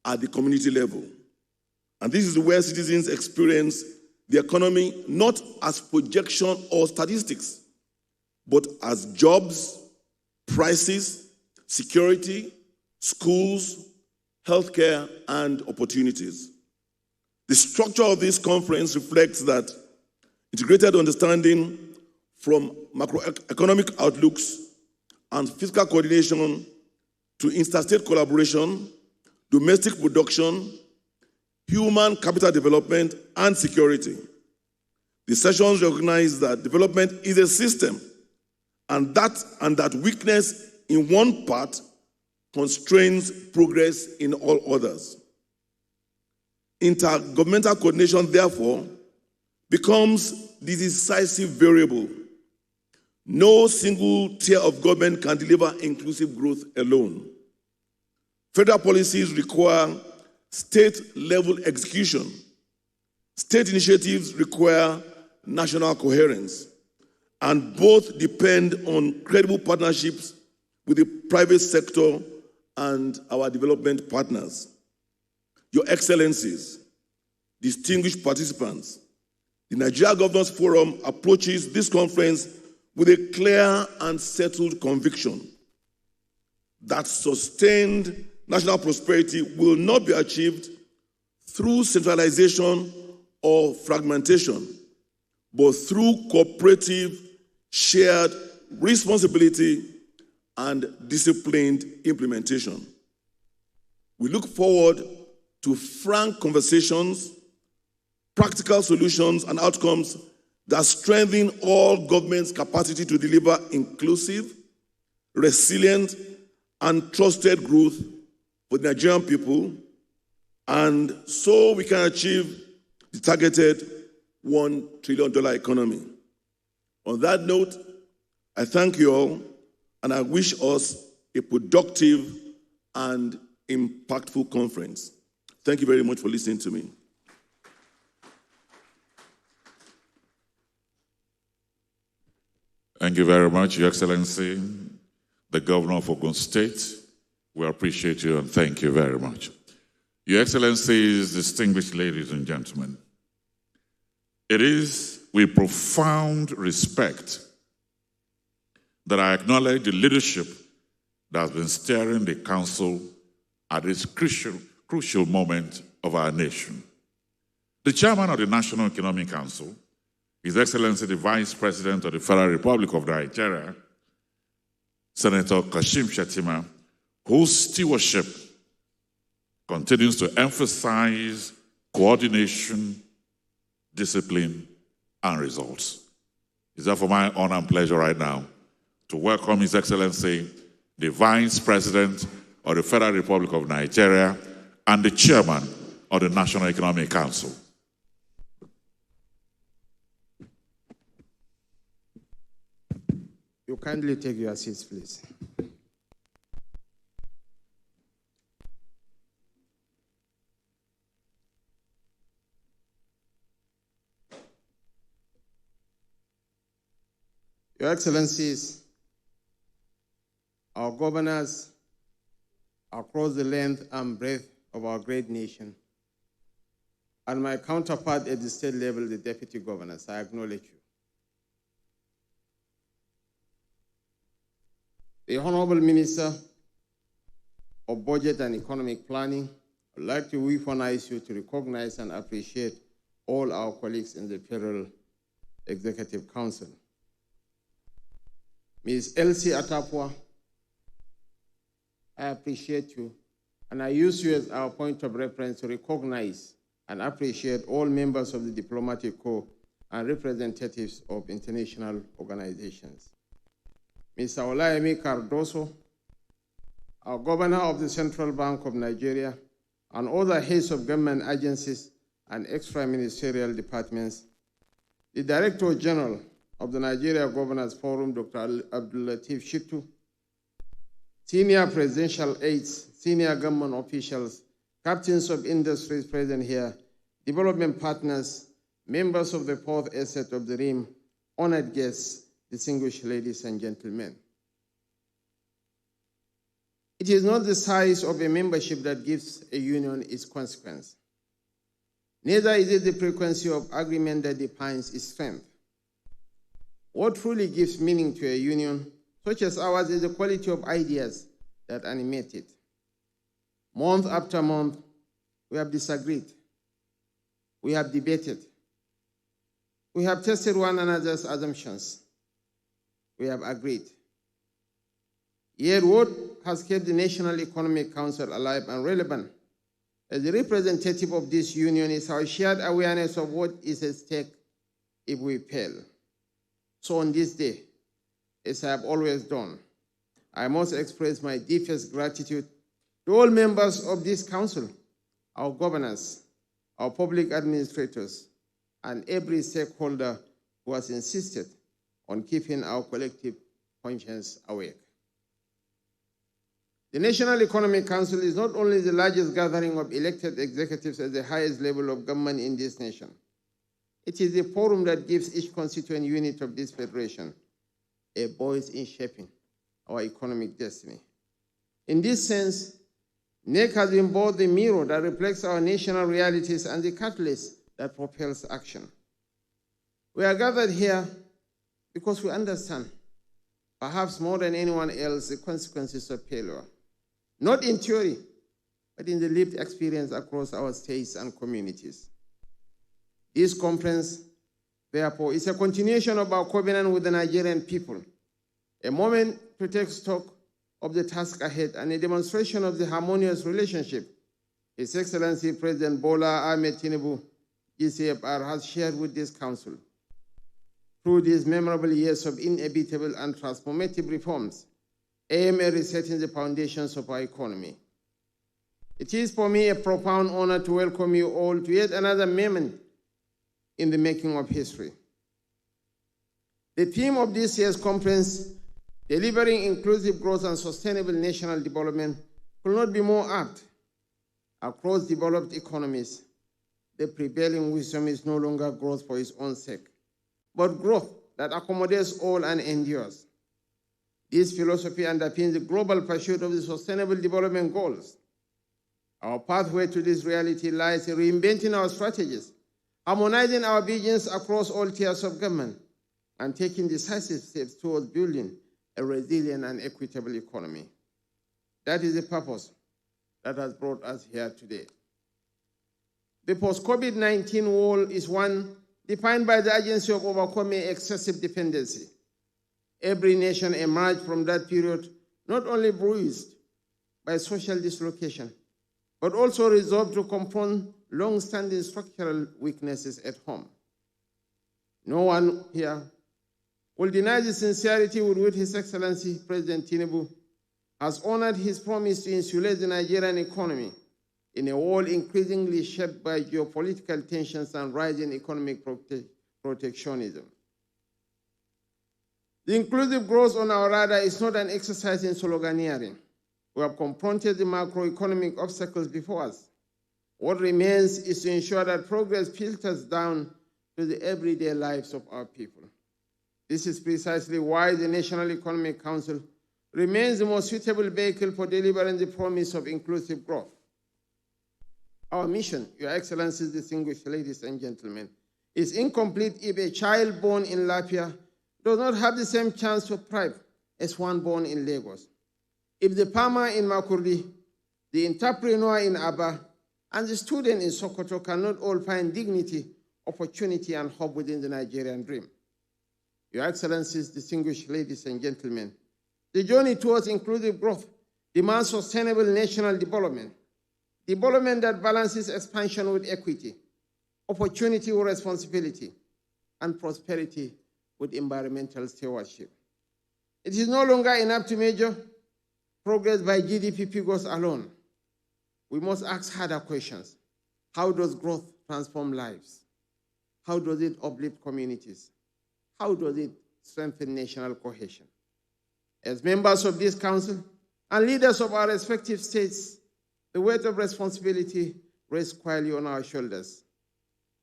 at the community level. And this is where citizens experience the economy not as projection or statistics, but as jobs, prices, security, schools, healthcare, and opportunities. The structure of this conference reflects that integrated understanding from macroeconomic outlooks and fiscal coordination to interstate collaboration, domestic production, human capital development, and security. The sessions recognize that development is a system and that weakness in one part constrains progress in all others. Intergovernmental coordination, therefore, becomes the decisive variable. No single tier of government can deliver inclusive growth alone. Federal policies require state-level execution. State initiatives require national coherence, and both depend on credible partnerships with the private sector and our development partners. Your Excellencies, distinguished participants, the Nigeria Governors Forum approaches this conference with a clear and settled conviction that sustained national prosperity will not be achieved through centralization or fragmentation, but through cooperative, shared responsibility and disciplined implementation. We look forward to frank conversations, practical solutions, and outcomes that strengthen all governments' capacity to deliver inclusive, resilient, and trusted growth for the Nigerian people, and so we can achieve the targeted $1 trillion economy. On that note, I thank you all, and I wish us a productive and impactful conference. Thank you very much for listening to me. Thank you very much, Your Excellency, the Governor of Ogun State. We appreciate you and thank you very much. Your Excellencies, distinguished ladies and gentlemen, it is with profound respect that I acknowledge the leadership that has been steering the Council at this crucial moment of our nation. The Chairman of the National Economic Council, His Excellency the Vice President of the Federal Republic of Nigeria, Senator Kashim Shettima, whose stewardship continues to emphasize coordination, discipline, and results. It's therefore my honor and pleasure right now to welcome His Excellency, the Vice President of the Federal Republic of Nigeria and the Chairman of the National Economic Council. You kindly take your seats, please. Your Excellencies, our governors across the length and breadth of our great nation, and my counterpart at the state level, the deputy governors, I acknowledge you. The Honorable Minister of Budget and Economic Planning, I'd like to euphonize you to recognize and appreciate all our colleagues in the Federal Executive Council. Ms. Elsie Atapua, I appreciate you, and I use you as our point of reference to recognize and appreciate all members of the Diplomatic Corps and representatives of international organizations. Mr. Olayemi Cardoso, our Governor of the Central Bank of Nigeria, and other heads of government agencies and extra-ministerial departments, the Director General of the Nigeria Governors Forum, Dr. Abdul-Latif Shittu, senior presidential aides, senior government officials, captains of industries present here, development partners, members of the fourth asset of the RIM, honored guests, distinguished ladies and gentlemen. It is not the size of a membership that gives a union its consequence. Neither is it the frequency of agreement that defines its strength. What truly gives meaning to a union, such as ours, is the quality of ideas that animate it. Month after month, we have disagreed. We have debated. We have tested one another's assumptions. We have agreed. Yet what has kept the National Economic Council alive and relevant as the representative of this union is our shared awareness of what is at stake if we fail. So on this day, as I have always done, I must express my deepest gratitude to all members of this council, our governors, our public administrators, and every stakeholder who has insisted on keeping our collective conscience awake. The National Economic Council is not only the largest gathering of elected executives at the highest level of government in this nation, it is a forum that gives each constituent unit of this federation a voice in shaping our economic destiny. In this sense, NEC has been both the mirror that reflects our national realities and the catalyst that propels action. We are gathered here because we understand, perhaps more than anyone else, the consequences of failure, not in theory, but in the lived experience across our states and communities. This conference, therefore, is a continuation of our covenant with the Nigerian people, a moment to take stock of the task ahead and a demonstration of the harmonious relationship His Excellency President Bola Ahmed Tinubu, GCFR, has shared with this council. Through these memorable years of inevitable and transformative reforms, aimed at resetting the foundations of our economy. It is for me a profound honor to welcome you all to yet another moment in the making of history. The theme of this year's conference, delivering inclusive growth and sustainable national development, could not be more apt. Across developed economies, the prevailing wisdom is no longer growth for its own sake, but growth that accommodates all and endures. This philosophy underpins the global pursuit of the Sustainable Development Goals. Our pathway to this reality lies in reinventing our strategies, harmonizing our visions across all tiers of government, and taking decisive steps towards building a resilient and equitable economy. That is the purpose that has brought us here today. The post-COVID-19 world is one defined by the urgency of overcoming excessive dependency. Every nation emerged from that period not only bruised by social dislocation, but also resolved to confront long-standing structural weaknesses at home. No one here will deny the sincerity with which His Excellency President Tinubu has honored his promise to insulate the Nigerian economy in a world increasingly shaped by geopolitical tensions and rising economic protectionism. The inclusive growth on our radar is not an exercise in sloganeering. We have confronted the macroeconomic obstacles before us. What remains is to ensure that progress filters down to the everyday lives of our people. This is precisely why the National Economic Council remains the most suitable vehicle for delivering the promise of inclusive growth. Our mission, Your Excellencies, distinguished ladies and gentlemen, is incomplete if a child born in Lafia does not have the same chance to thrive as one born in Lagos. If the farmer in Makurdi, the entrepreneur in Aba, and the student in Sokoto cannot all find dignity, opportunity, and hope within the Nigerian dream. Your Excellencies, distinguished ladies and gentlemen, the journey towards inclusive growth demands sustainable national development that balances expansion with equity, opportunity with responsibility, and prosperity with environmental stewardship. It is no longer enough to measure progress by GDP figures alone. We must ask harder questions. How does growth transform lives? How does it uplift communities? How does it strengthen national cohesion? As members of this council and leaders of our respective states, the weight of responsibility rests squarely on our shoulders.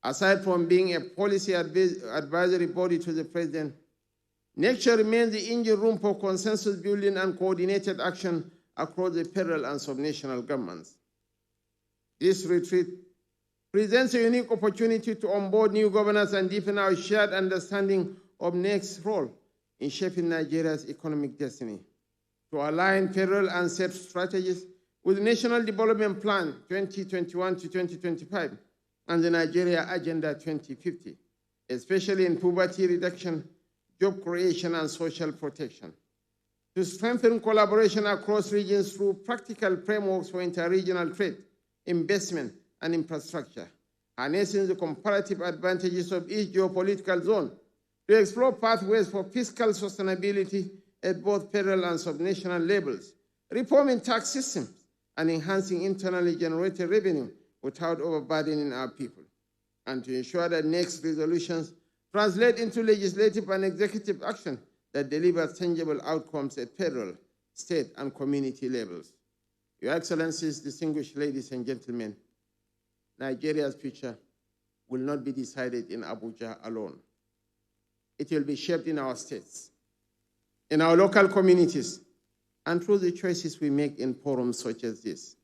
Aside from being a policy advisory body to the President, NACCIMA remains the engine room for consensus building and coordinated action across the federal and subnational governments. This retreat presents a unique opportunity to onboard new governors and deepen our shared understanding of NACCIMA's role in shaping Nigeria's economic destiny, to align federal and state strategies with the National Development Plan 2021 to 2025 and the Nigeria Agenda 2050, especially in poverty reduction, job creation, and social protection, to strengthen collaboration across regions through practical frameworks for interregional trade, investment, and infrastructure, harnessing the comparative advantages of each geopolitical zone, to explore pathways for fiscal sustainability at both federal and subnational levels, reforming tax systems, and enhancing internally generated revenue without overburdening our people, and to ensure that next resolutions translate into legislative and executive action that delivers tangible outcomes at federal, state, and community levels. Your Excellencies, distinguished ladies and gentlemen, Nigeria's future will not be decided in Abuja alone. It will be shaped in our states, in our local communities, and through the choices we make in forums such as this.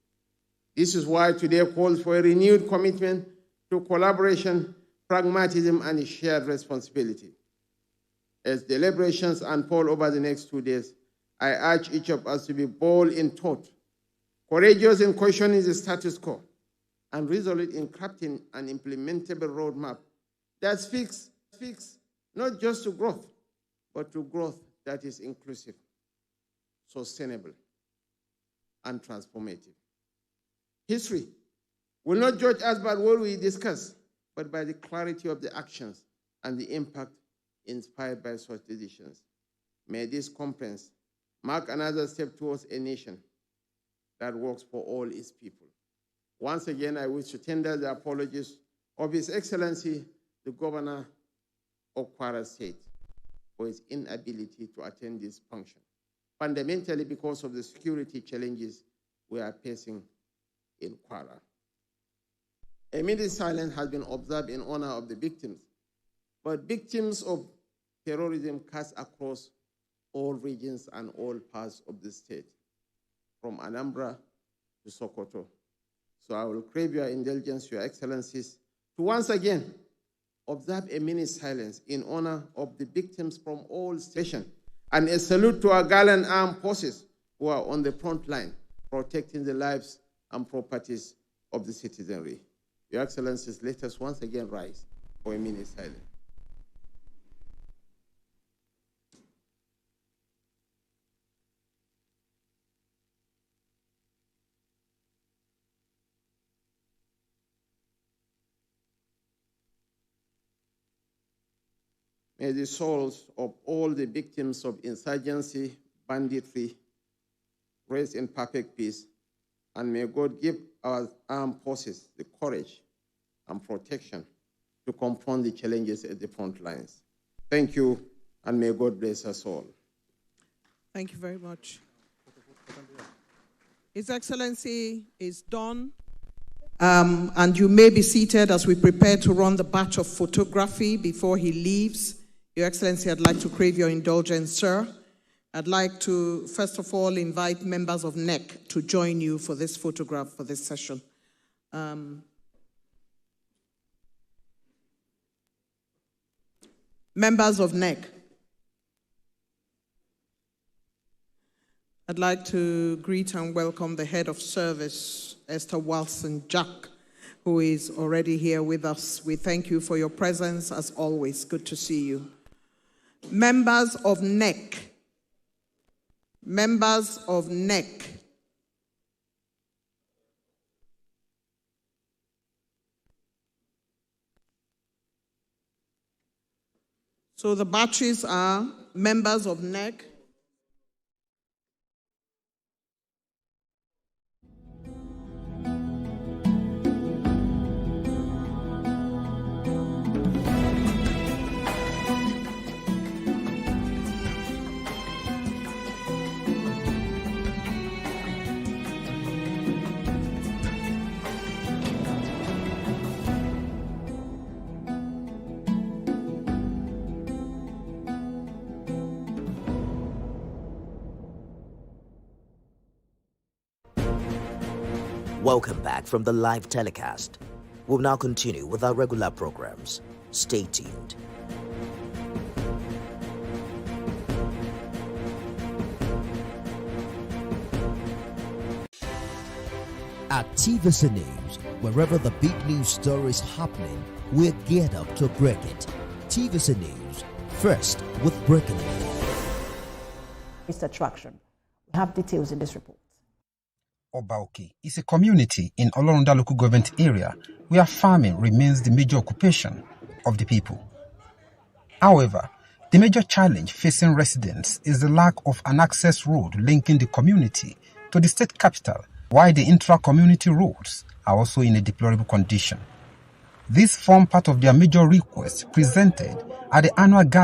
This is why today calls for a renewed commitment to collaboration, pragmatism, and shared responsibility. As deliberations unfold over the next 2 days, I urge each of us to be bold in thought, courageous in questioning the status quo, and resolute in crafting an implementable roadmap that speaks not just to growth, but to growth that is inclusive, sustainable, and transformative. History will not judge us by what we discuss, but by the clarity of the actions and the impact inspired by such decisions. May this conference mark another step towards a nation that works for all its people. Once again, I wish to tender the apologies of His Excellency, the Governor of Kwara State, for his inability to attend this function, fundamentally because of the security challenges we are facing in Kwara. A minute silence has been observed in honor of the victims, but victims of terrorism cuts across all regions and all parts of the state, from Anambra to Sokoto. So I will crave your indulgence, Your Excellencies, to once again observe a minute silence in honor of the victims from all stations, and a salute to our gallant armed forces who are on the front line, protecting the lives and properties of the citizenry. Your Excellencies, let us once again rise for a minute silence. May the souls of all the victims of insurgency, banditry, rest in perfect peace, and may God give our armed forces the courage and protection to confront the challenges at the front lines. Thank you, and may God bless us all. Thank you very much. His Excellency is done, and you may be seated as we prepare to run the batch of photography before he leaves. Your Excellency, I'd like to crave your indulgence, sir. I'd like to, first of all, invite members of NEC to join you for this photograph, for this session. Members of NEC, I'd like to greet and welcome the Head of Service, Esther Walson-Jack, who is already here with us. We thank you for your presence, as always. Good to see you. Members of NEC, members of NEC, so the batches are members of NEC, Welcome back from the live telecast. We'll now continue with our regular programs. Stay tuned. At TVC News, wherever the big news story is happening, we're geared up to break it. TVC News, first with breaking it. Mr. Traction. We have details in this report. Obauki is a community in Olorunda local government area where farming remains the major occupation of the people. However, the major challenge facing residents is the lack of an access road linking the community to the state capital, while the intra-community roads are also in a deplorable condition. These form part of their major requests presented at the annual gathering